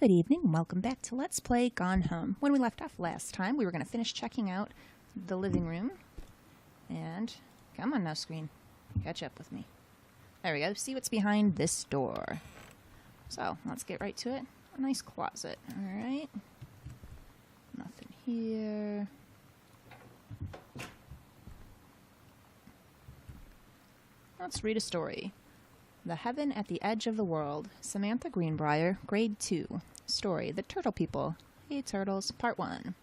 Good evening, and welcome back to Let's Play Gone Home. When we left off last time, we were going to finish checking out the living room. And, come on now, screen. Catch up with me. There we go. See what's behind this door. So, let's get right to it. A nice closet. Alright. Nothing here. Let's read a story. The Heaven at the Edge of the World. Samantha Greenbrier, Grade 2. Story, The Turtle People. Hey Turtles, Part 1.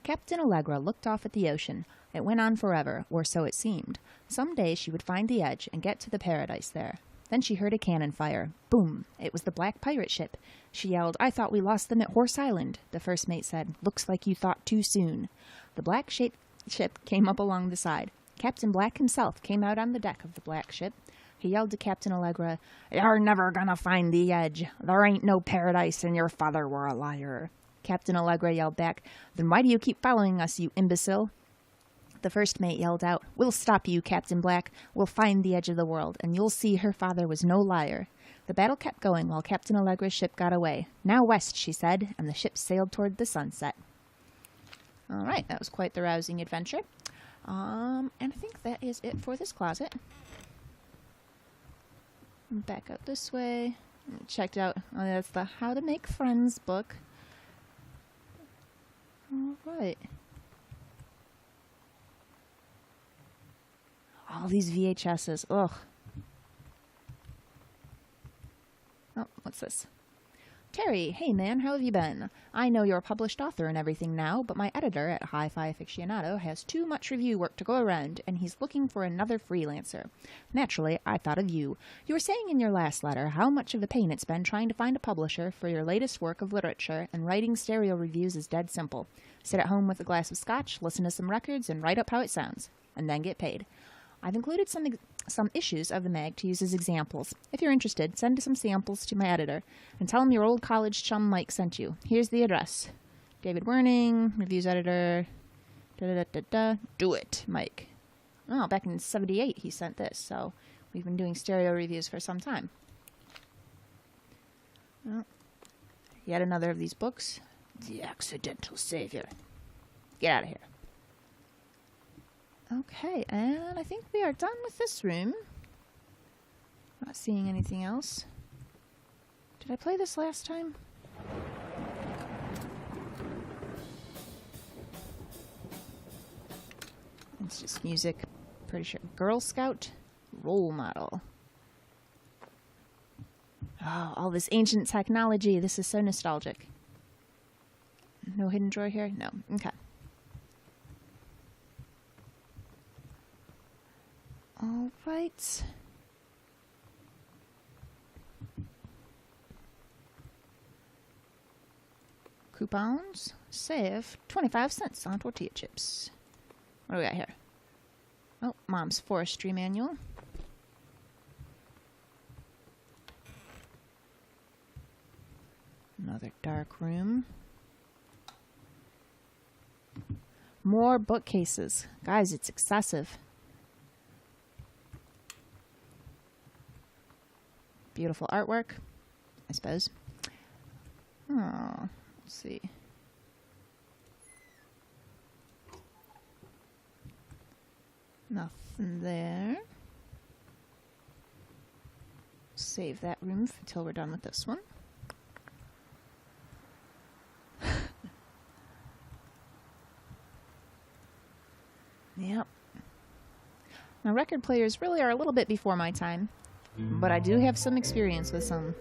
Captain Allegra looked off at the ocean. It went on forever, or so it seemed. Some day she would find the edge and get to the paradise there. Then she heard a cannon fire. Boom! It was the black pirate ship. She yelled, "I thought we lost them at Horse Island," the first mate said. "Looks like you thought too soon." The black ship came up along the side. Captain Black himself came out on the deck of the black ship. He yelled to Captain Allegra, "You're never gonna find the edge. There ain't no paradise, and your father were a liar." Captain Allegra yelled back, "Then why do you keep following us, you imbecile?" The first mate yelled out, "We'll stop you, Captain Black. We'll find the edge of the world, and you'll see her father was no liar." The battle kept going while Captain Allegra's ship got away. "Now west," she said, and the ship sailed toward the sunset. All right, that was quite the rousing adventure. And I think that is it for this closet. Back up this way. Checked out. Oh, that's the How to Make Friends book. All right. All these VHSs. Ugh. Oh, what's this? Terry, hey man, how have you been? I know you're a published author and everything now, but my editor at Hi-Fi Aficionado has too much review work to go around, and he's looking for another freelancer. Naturally, I thought of you. You were saying in your last letter how much of a pain it's been trying to find a publisher for your latest work of literature, and writing stereo reviews is dead simple. Sit at home with a glass of scotch, listen to some records, and write up how it sounds, and then get paid. I've included some issues of the mag to use as examples. If you're interested, send some samples to my editor and tell him your old college chum Mike sent you. Here's the address. David Werning, reviews editor. Do it, Mike. Oh, back in '78 he sent this, so we've been doing stereo reviews for some time. Oh, yet another of these books. The Accidental Savior. Get out of here. Okay, and I think we are done with this room. Not seeing anything else. Did I play this last time? It's just music. Pretty sure. Girl Scout role model. Oh, all this ancient technology. This is so nostalgic. No hidden drawer here? No. Okay. All right. Coupons. Save 25 cents on tortilla chips. What do we got here? Oh, Mom's Forestry Manual. Another dark room. More bookcases. Guys, it's excessive. Beautiful artwork, I suppose. Oh, let's see. Nothing there. Save that room until we're done with this one. Yep. Now, record players really are a little bit before my time. But I do have some experience with some.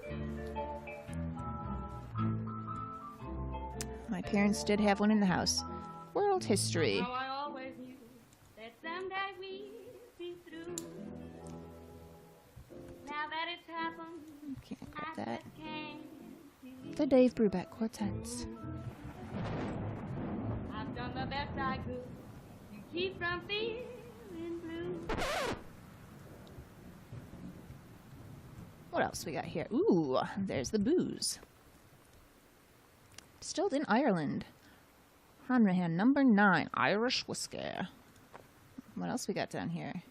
My parents did have one in the house. World history. Oh, I always knew that someday we'd be through. Now that it's happened, Can't I grab that. just can't believe The Dave Brubeck Quartets. I've done the best I could to keep from feeling blue. What else we got here? Ooh, there's the booze. Distilled in Ireland. Hanrahan number 9, Irish whiskey. What else we got down here?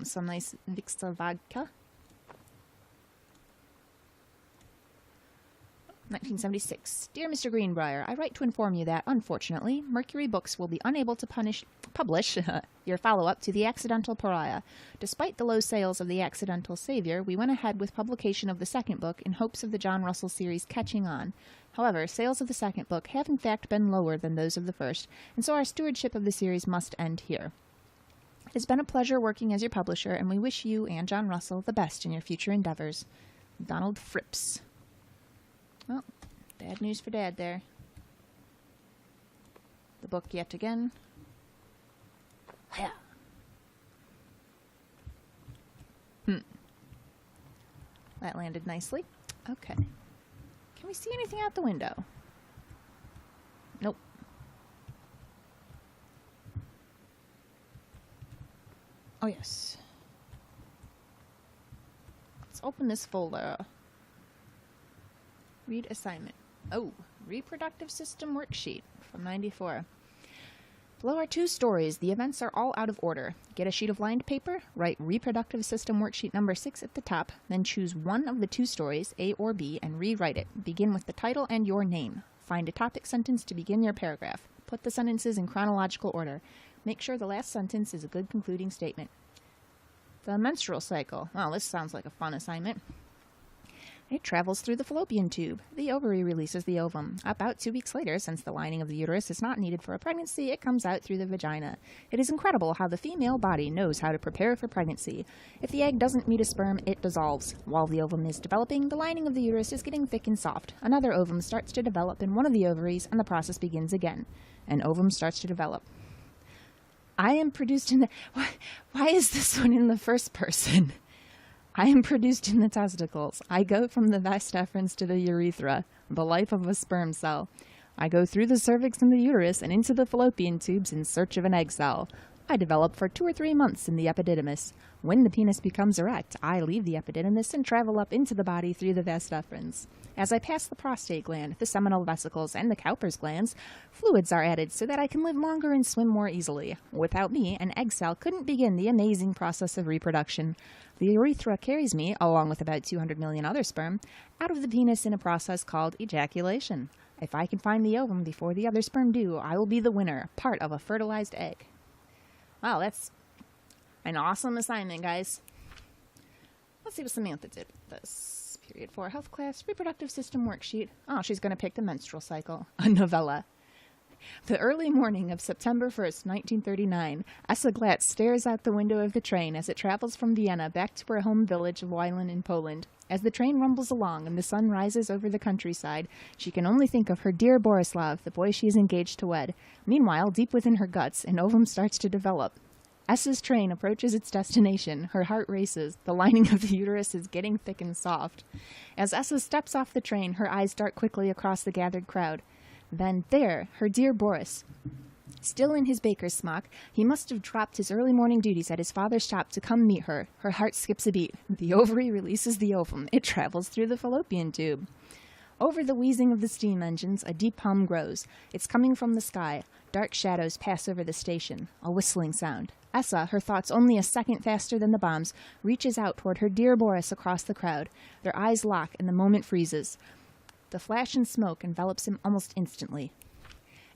Some nice Vixta Vodka. 1976. Dear Mr. Greenbrier, I write to inform you that, unfortunately, Mercury Books will be unable to publish your follow-up to The Accidental Pariah. Despite the low sales of The Accidental Savior, we went ahead with publication of the second book in hopes of the John Russell series catching on. However, sales of the second book have in fact been lower than those of the first, and so our stewardship of the series must end here. It has been a pleasure working as your publisher, and we wish you and John Russell the best in your future endeavors. Donald Fripps. Well, bad news for Dad there. The book yet again. Yeah. That landed nicely. Okay. Can we see anything out the window? Nope. Oh, yes. Let's open this folder. Read assignment. Oh, reproductive system worksheet from 94. Below are 2 stories. The events are all out of order. Get a sheet of lined paper, write reproductive system worksheet number 6 at the top, then choose one of the 2 stories, A or B, and rewrite it. Begin with the title and your name. Find a topic sentence to begin your paragraph. Put the sentences in chronological order. Make sure the last sentence is a good concluding statement. The menstrual cycle. Well, this sounds like a fun assignment. It travels through the fallopian tube. The ovary releases the ovum. About 2 weeks later, since the lining of the uterus is not needed for a pregnancy, it comes out through the vagina. It is incredible how the female body knows how to prepare for pregnancy. If the egg doesn't meet a sperm, it dissolves. While the ovum is developing, the lining of the uterus is getting thick and soft. Another ovum starts to develop in one of the ovaries, and the process begins again. An ovum starts to develop. I am produced in the... Why is this one in the first person? I am produced in the testicles. I go from the vas deferens to the urethra, the life of a sperm cell. I go through the cervix and the uterus and into the fallopian tubes in search of an egg cell. I develop for 2 or 3 months in the epididymis. When the penis becomes erect, I leave the epididymis and travel up into the body through the vas deferens. As I pass the prostate gland, the seminal vesicles, and the Cowper's glands, fluids are added so that I can live longer and swim more easily. Without me, an egg cell couldn't begin the amazing process of reproduction. The urethra carries me, along with about 200 million other sperm, out of the penis in a process called ejaculation. If I can find the ovum before the other sperm do, I will be the winner, part of a fertilized egg. Wow, that's an awesome assignment, guys. Let's see what Samantha did with this. Period 4 health class, reproductive system worksheet. Oh, she's going to pick the menstrual cycle. A novella. The early morning of September 1st, 1939, Essa Glatz stares out the window of the train as it travels from Vienna back to her home village of Weilen in Poland. As the train rumbles along and the sun rises over the countryside, she can only think of her dear Borislav, the boy she is engaged to wed. Meanwhile, deep within her guts, an ovum starts to develop. Essa's train approaches its destination. Her heart races. The lining of the uterus is getting thick and soft. As Essa steps off the train, her eyes dart quickly across the gathered crowd. Then there, her dear Boris. Still in his baker's smock, he must have dropped his early morning duties at his father's shop to come meet her. Her heart skips a beat. The ovary releases the ovum. It travels through the fallopian tube. Over the wheezing of the steam engines, a deep hum grows. It's coming from the sky. Dark shadows pass over the station. A whistling sound. Essa, her thoughts only a second faster than the bombs, reaches out toward her dear Boris across the crowd. Their eyes lock, and the moment freezes. The flash and smoke envelops him almost instantly.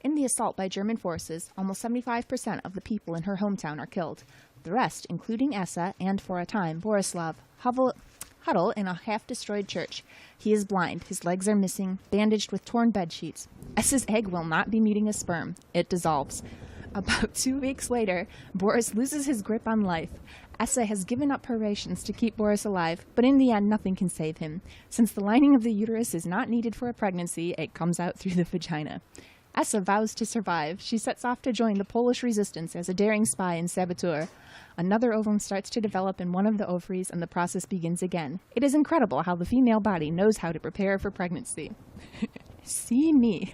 In the assault by German forces, almost 75% of the people in her hometown are killed. The rest, including Essa and, for a time, Borislav, huddle in a half-destroyed church. He is blind, his legs are missing, bandaged with torn bedsheets. Essa's egg will not be meeting a sperm. It dissolves. About 2 weeks later, Boris loses his grip on life. Essa has given up her rations to keep Boris alive, but in the end nothing can save him. Since the lining of the uterus is not needed for a pregnancy, it comes out through the vagina. Essa vows to survive. She sets off to join the Polish resistance as a daring spy and saboteur. Another ovum starts to develop in one of the ovaries, and the process begins again. It is incredible how the female body knows how to prepare for pregnancy. See me.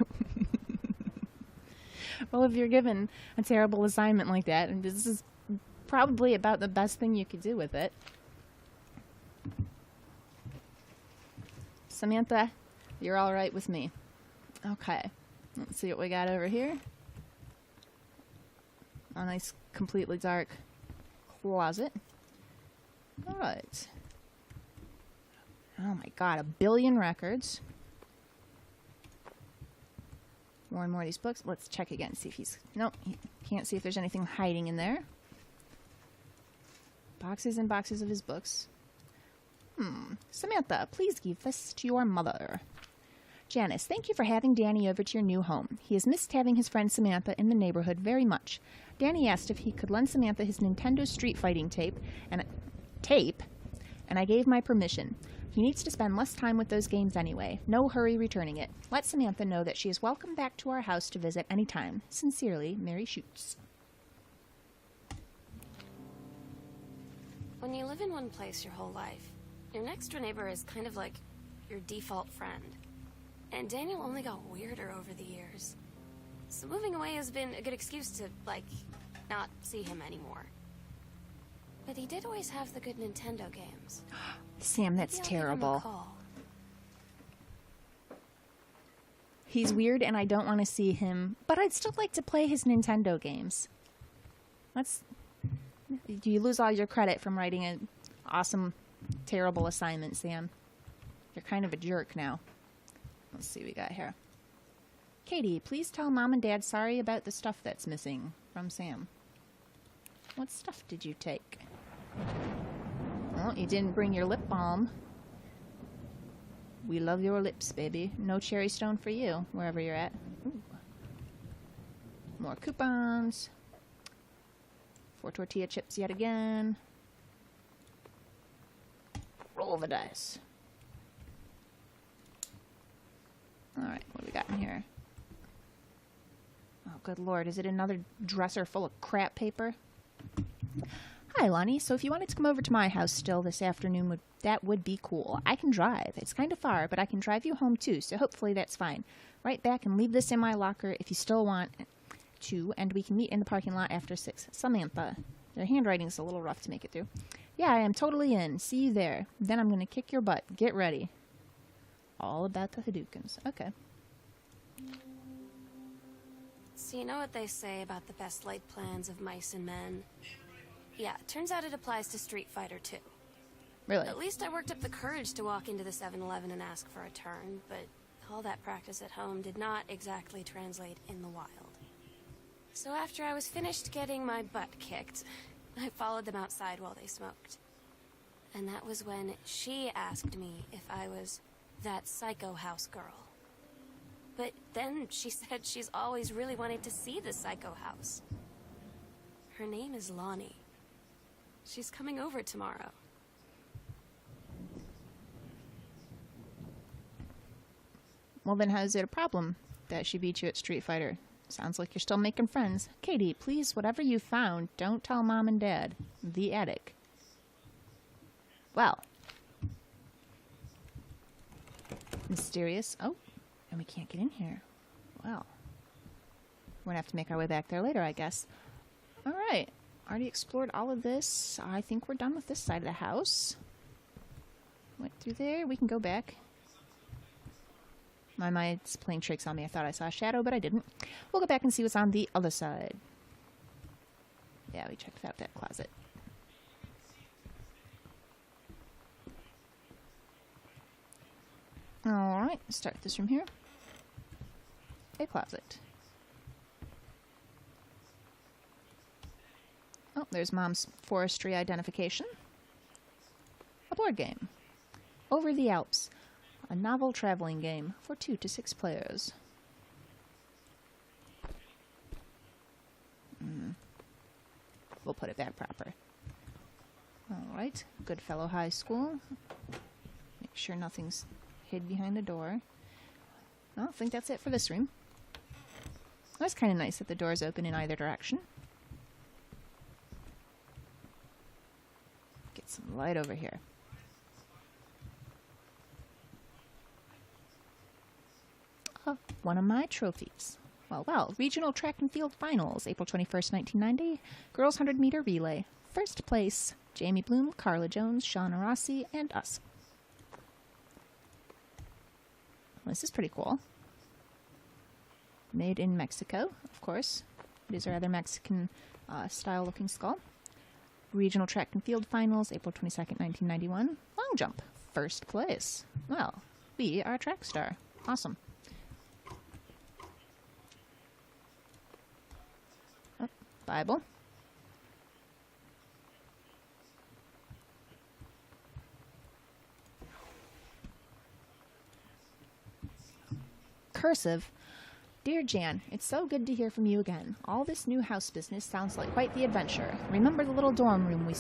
Well, if you're given a terrible assignment like that, and this is probably about the best thing you could do with it. Samantha, you're all right with me. Okay. Let's see what we got over here. A nice, completely dark closet. All right. Oh my God, 1 billion records. More and more of these books. Let's check again, see if he's... Nope, can't see if there's anything hiding in there. Boxes and boxes of his books. Samantha, please give this to your mother. Janice, thank you for having Danny over to your new home. He has missed having his friend Samantha in the neighborhood very much. Danny asked if he could lend Samantha his Nintendo Street Fighting tape, and I gave my permission. He needs to spend less time with those games anyway. No hurry returning it. Let Samantha know that she is welcome back to our house to visit any time. Sincerely, Mary Shoots. When you live in one place your whole life, your next door neighbor is kind of like your default friend. And Daniel only got weirder over the years. So moving away has been a good excuse to, like, not see him anymore. But he did always have the good Nintendo games. Sam, that's Maybe I'll give him a terrible. call. He's weird and I don't want to see him, but I'd still like to play his Nintendo games. You lose all your credit from writing an awesome, terrible assignment, Sam. You're kind of a jerk now. Let's see what we got here. Katie, please tell Mom and Dad sorry about the stuff that's missing. From Sam. What stuff did you take? Oh, you didn't bring your lip balm. We love your lips, baby. No cherry stone for you, wherever you're at. Ooh. More coupons. 4 tortilla chips yet again. Roll the dice. Alright, what do we got in here? Oh, good lord. Is it another dresser full of crap paper? Hi, Lonnie. So if you wanted to come over to my house still this afternoon, that would be cool. I can drive. It's kind of far, but I can drive you home too, so hopefully that's fine. Write back and leave this in my locker if you still want to, and we can meet in the parking lot after 6. Samantha. Their handwriting's a little rough to make it through. Yeah, I am totally in. See you there. Then I'm going to kick your butt. Get ready. All about the Hadoukens. Okay. So you know what they say about the best laid plans of mice and men? Yeah, turns out it applies to Street Fighter too. Really? At least I worked up the courage to walk into the 7-Eleven and ask for a turn, but all that practice at home did not exactly translate in the wild. So after I was finished getting my butt kicked, I followed them outside while they smoked. And that was when she asked me if I was that psycho house girl. But then she said she's always really wanted to see the psycho house. Her name is Lonnie. She's coming over tomorrow. Well, then how is it a problem that she beat you at Street Fighter? Sounds like you're still making friends. Katie, please, whatever you found, don't tell Mom and Dad. The attic. Well. Mysterious. Oh, and we can't get in here. Well. We're going to have to make our way back there later, I guess. All right. Already explored all of this. I think we're done with this side of the house. Went through there. We can go back. My mind's playing tricks on me. I thought I saw a shadow, but I didn't. We'll go back and see what's on the other side. Yeah, we checked out that closet. Alright, start this from here. A closet. Oh, there's Mom's forestry identification. A board game. Over the Alps. A novel traveling game for 2 to 6 players. We'll put it back proper. Alright, Goodfellow High School. Make sure nothing's hid behind the door. I don't think that's it for this room. That's kind of nice that the doors open in either direction. Get some light over here. One of my trophies. Well, Regional Track and Field Finals, April 21st, 1990. Girls 100 meter relay. First place, Jamie Bloom, Carla Jones, Shauna Rossi, and us. Well, this is pretty cool. Made in Mexico, of course. It is a rather Mexican style looking skull. Regional Track and Field Finals, April 22nd, 1991. Long jump. First place. Well, we are a track star. Awesome. Bible. Cursive. Dear Jan, it's so good to hear from you again. All this new house business sounds like quite the adventure. Remember the little dorm room we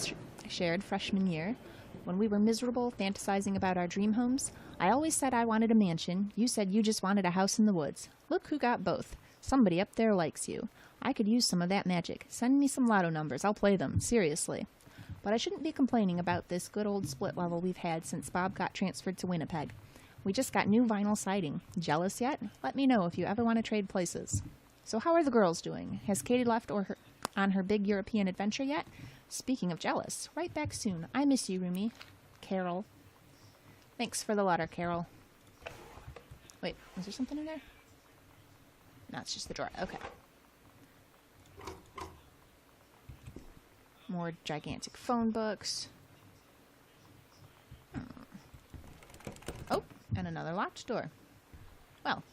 shared freshman year? When we were miserable, fantasizing about our dream homes? I always said I wanted a mansion. You said you just wanted a house in the woods. Look who got both. Somebody up there likes you. I could use some of that magic. Send me some lotto numbers. I'll play them. Seriously. But I shouldn't be complaining about this good old split level we've had since Bob got transferred to Winnipeg. We just got new vinyl siding. Jealous yet? Let me know if you ever want to trade places. So how are the girls doing? Has Katie left on her big European adventure yet? Speaking of jealous, right back soon. I miss you, Rumi. Carol. Thanks for the letter, Carol. Wait, is there something in there? No, it's just the drawer. Okay. More gigantic phone books. Oh, and another locked door. Well,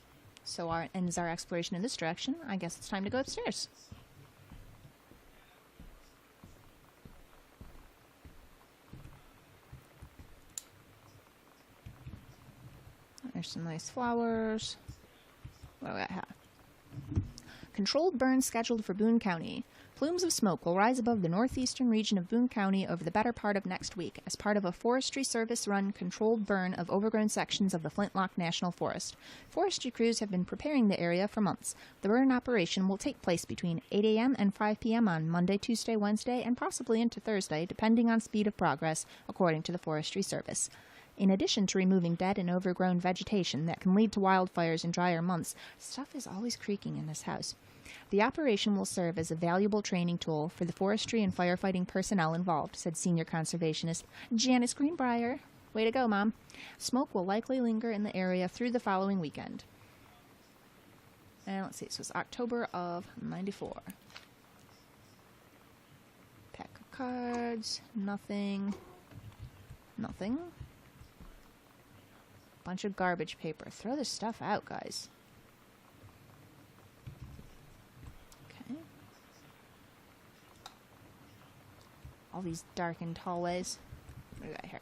so ends our exploration in this direction. I guess it's time to go upstairs. There's some nice flowers. What do I have? Controlled burn scheduled for Boone County. Plumes of smoke will rise above the northeastern region of Boone County over the better part of next week as part of a Forestry Service-run controlled burn of overgrown sections of the Flintlock National Forest. Forestry crews have been preparing the area for months. The burn operation will take place between 8 a.m. and 5 p.m. on Monday, Tuesday, Wednesday, and possibly into Thursday, depending on speed of progress, according to the Forestry Service. In addition to removing dead and overgrown vegetation that can lead to wildfires in drier months, stuff is always creaking in this house. The operation will serve as a valuable training tool for the forestry and firefighting personnel involved, said senior conservationist Janice Greenbrier. Way to go, Mom. Smoke will likely linger in the area through the following weekend. And let's see, so it's October of '94. Pack of cards, nothing. Bunch of garbage paper. Throw this stuff out, guys. Okay. All these darkened hallways. What do we got here?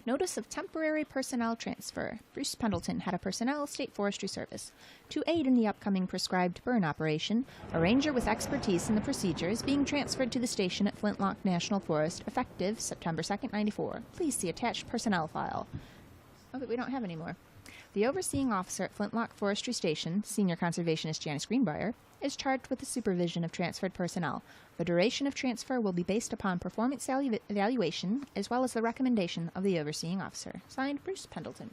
Notice of temporary personnel transfer. Bruce Pendleton, head of personnel, State Forestry Service. To aid in the upcoming prescribed burn operation, a ranger with expertise in the procedure is being transferred to the station at Flintlock National Forest, effective September 2nd, '94. Please see attached personnel file. Oh, but we don't have any more. The overseeing officer at Flintlock Forestry Station, senior conservationist Janice Greenbrier, is charged with the supervision of transferred personnel. The duration of transfer will be based upon performance evaluation, as well as the recommendation of the overseeing officer. Signed, Bruce Pendleton.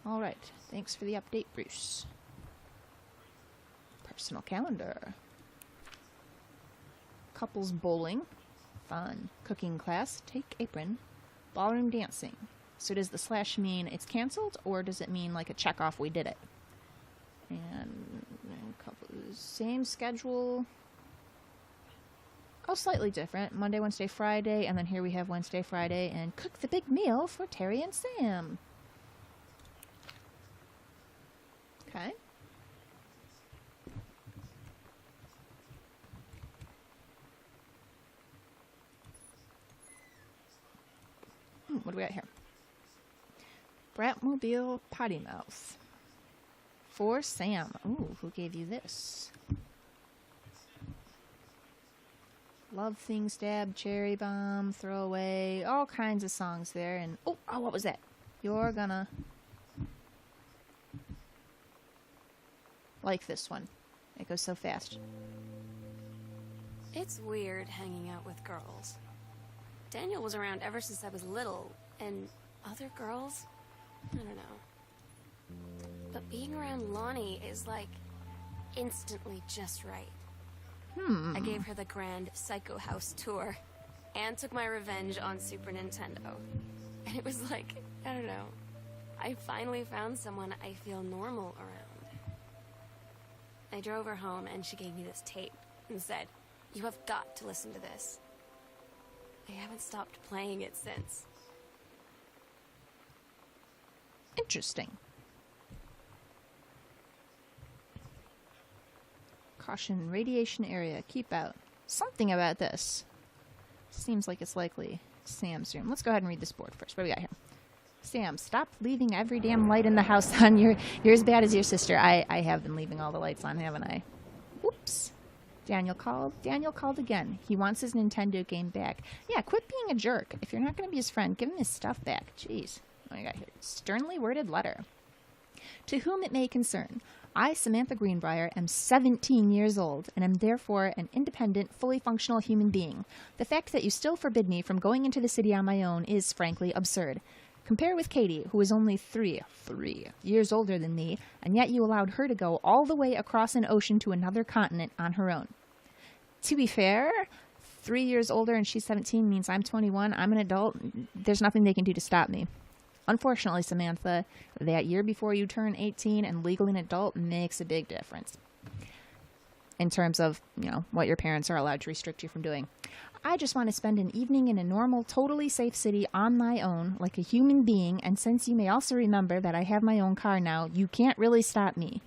All right. Thanks for the update, Bruce. Personal calendar. Couples bowling. Fun. Cooking class. Take apron. Ballroom dancing. So does the slash mean it's canceled, or does it mean like a check off we did it? And same schedule. Oh, slightly different. Monday, Wednesday, Friday, and then here we have Wednesday, Friday, and cook the big meal for Terry and Sam. Okay. What do we got here? Bratmobile Potty Mouth. For Sam. Ooh, who gave you this? Love Thing, Stab, Cherry Bomb, Throw Away, all kinds of songs there. And oh, what was that? You're gonna like this one. It goes so fast. It's weird hanging out with girls. Daniel was around ever since I was little, and other girls? I don't know. But being around Lonnie is like instantly just right. I gave her the grand Psycho House tour and took my revenge on Super Nintendo. And it was like, I don't know, I finally found someone I feel normal around. I drove her home and she gave me this tape and said, "You have got to listen to this." I haven't stopped playing it since. Interesting. Caution, radiation area, keep out. Something about this. Seems like it's likely Sam's room. Let's go ahead and read this board first. What do we got here? Sam, stop leaving every damn light in the house on. You're as bad as your sister. I have been leaving all the lights on, haven't I? Whoops. Daniel called. Daniel called again. He wants his Nintendo game back. Yeah, quit being a jerk. If you're not going to be his friend, give him his stuff back. Jeez. What do I got here? Sternly worded letter. To whom it may concern. I, Samantha Greenbriar, am 17 years old, and am therefore an independent, fully functional human being. The fact that you still forbid me from going into the city on my own is, frankly, absurd. Compare with Katie, who is only three years older than me, and yet you allowed her to go all the way across an ocean to another continent on her own. To be fair, 3 years older and she's 17 means I'm 21, I'm an adult, there's nothing they can do to stop me. Unfortunately, Samantha, that year before you turn 18 and legally an adult makes a big difference. In terms of, what your parents are allowed to restrict you from doing. I just want to spend an evening in a normal, totally safe city on my own, like a human being, and since you may also remember that I have my own car now, you can't really stop me.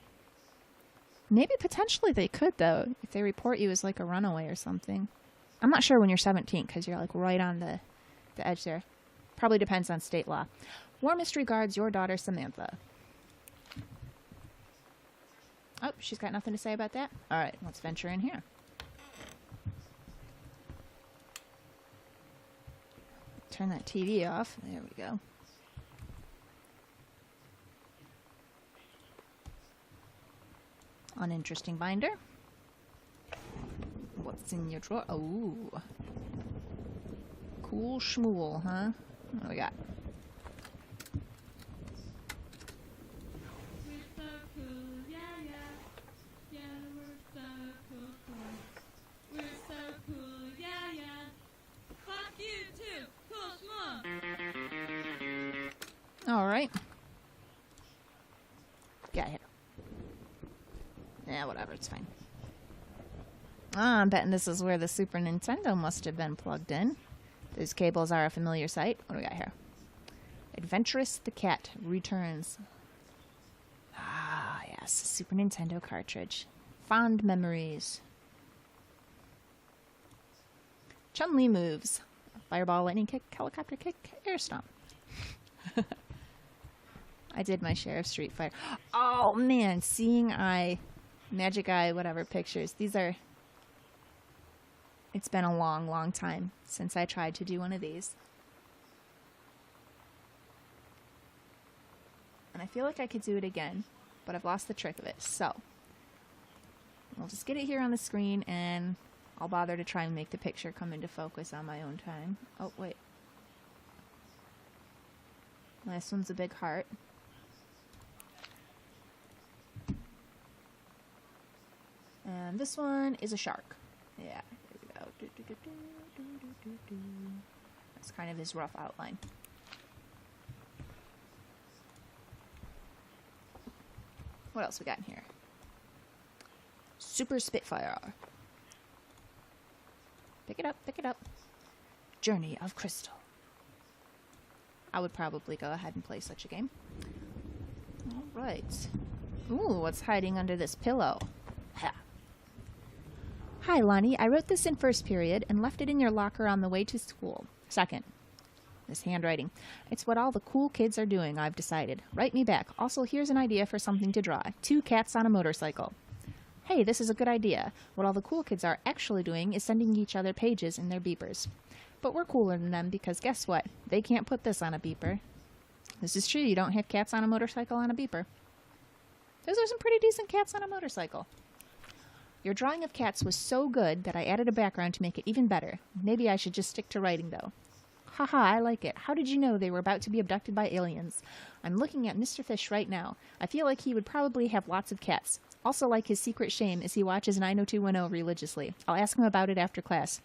Maybe potentially they could, though, if they report you as like a runaway or something. I'm not sure when you're 17, because you're like right on the edge there. Probably depends on state law. Warmest regards, your daughter, Samantha. Oh, she's got nothing to say about that? All right, let's venture in here. Turn that TV off. There we go. Uninteresting binder. What's in your drawer? Oh. Cool schmool, huh? What do we got? We're so cool, yeah, yeah. Yeah, we're so cool, cool. We're so cool, yeah, yeah. Fuck you too, cool schmuck. Alright. Get here. Yeah, whatever, it's fine. Ah, I'm betting this is where the Super Nintendo must have been plugged in. Those cables are a familiar sight. What do we got here? Adventurous the Cat returns. Ah, yes, Super Nintendo cartridge. Fond memories. Chun-Li moves. Fireball, lightning kick, helicopter kick, air stomp. I did my share of Street Fighter. Oh, man, Seeing Eye, Magic Eye, whatever pictures. These are... It's been a long, long time since I tried to do one of these. And I feel like I could do it again, but I've lost the trick of it. So, I'll just get it here on the screen, and I'll bother to try and make the picture come into focus on my own time. Oh, wait. Last one's a big heart. And this one is a shark. Yeah. That's kind of his rough outline. What else we got in here? Super Spitfire. Pick it up, pick it up. Journey of Crystal. I would probably go ahead and play such a game. Alright. Ooh, what's hiding under this pillow? Ha. Hi, Lonnie. I wrote this in first period and left it in your locker on the way to school. Second. This handwriting. It's what all the cool kids are doing, I've decided. Write me back. Also, here's an idea for something to draw. 2 cats on a motorcycle. Hey, this is a good idea. What all the cool kids are actually doing is sending each other pages in their beepers. But we're cooler than them because guess what? They can't put this on a beeper. This is true. You don't have cats on a motorcycle on a beeper. Those are some pretty decent cats on a motorcycle. Your drawing of cats was so good that I added a background to make it even better. Maybe I should just stick to writing, though. Haha, I like it. How did you know they were about to be abducted by aliens? I'm looking at Mr. Fish right now. I feel like he would probably have lots of cats. Also like his secret shame is he watches 90210 religiously. I'll ask him about it after class.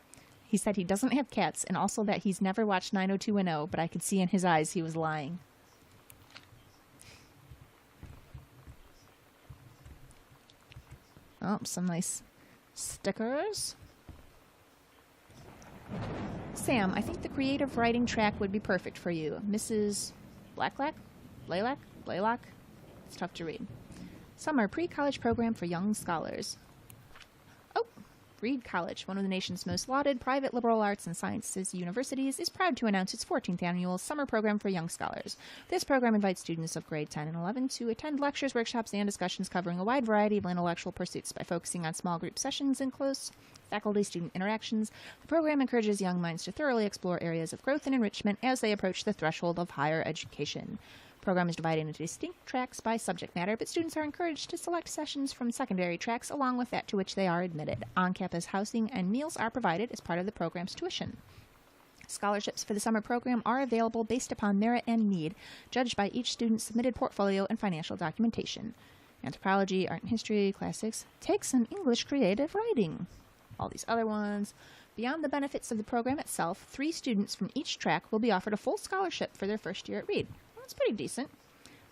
He said he doesn't have cats, and also that he's never watched 90210, but I could see in his eyes he was lying. Oh, some nice stickers. Sam, I think the creative writing track would be perfect for you. Mrs. Blacklock? Blaylock? Blaylock? It's tough to read. Summer pre-college program for young scholars. Reed College, one of the nation's most lauded private liberal arts and sciences universities, is proud to announce its 14th annual summer program for young scholars. This program invites students of grade 10 and 11 to attend lectures, workshops, and discussions covering a wide variety of intellectual pursuits. By focusing on small group sessions and close faculty-student interactions, the program encourages young minds to thoroughly explore areas of growth and enrichment as they approach the threshold of higher education. The program is divided into distinct tracks by subject matter, but students are encouraged to select sessions from secondary tracks along with that to which they are admitted. On-campus housing and meals are provided as part of the program's tuition. Scholarships for the summer program are available based upon merit and need, judged by each student's submitted portfolio and financial documentation. Anthropology, art and history, classics, take some English creative writing. All these other ones. Beyond the benefits of the program itself, 3 students from each track will be offered a full scholarship for their first year at Reed. That's pretty decent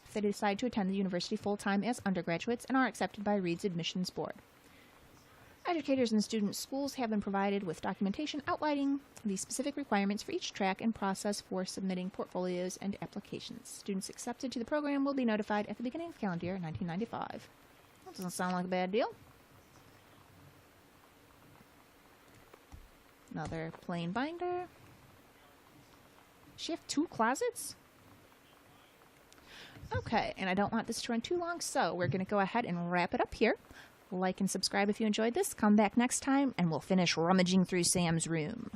if they decide to attend the university full-time as undergraduates and are accepted by Reed's admissions board. Educators and student schools have been provided with documentation outlining the specific requirements for each track and process for submitting portfolios and applications. Students accepted to the program will be notified at the beginning of calendar year 1995. That doesn't sound like a bad deal. Another plain binder. Does she have 2 closets? Okay, and I don't want this to run too long, so we're going to go ahead and wrap it up here. Like and subscribe if you enjoyed this. Come back next time, and we'll finish rummaging through Sam's room.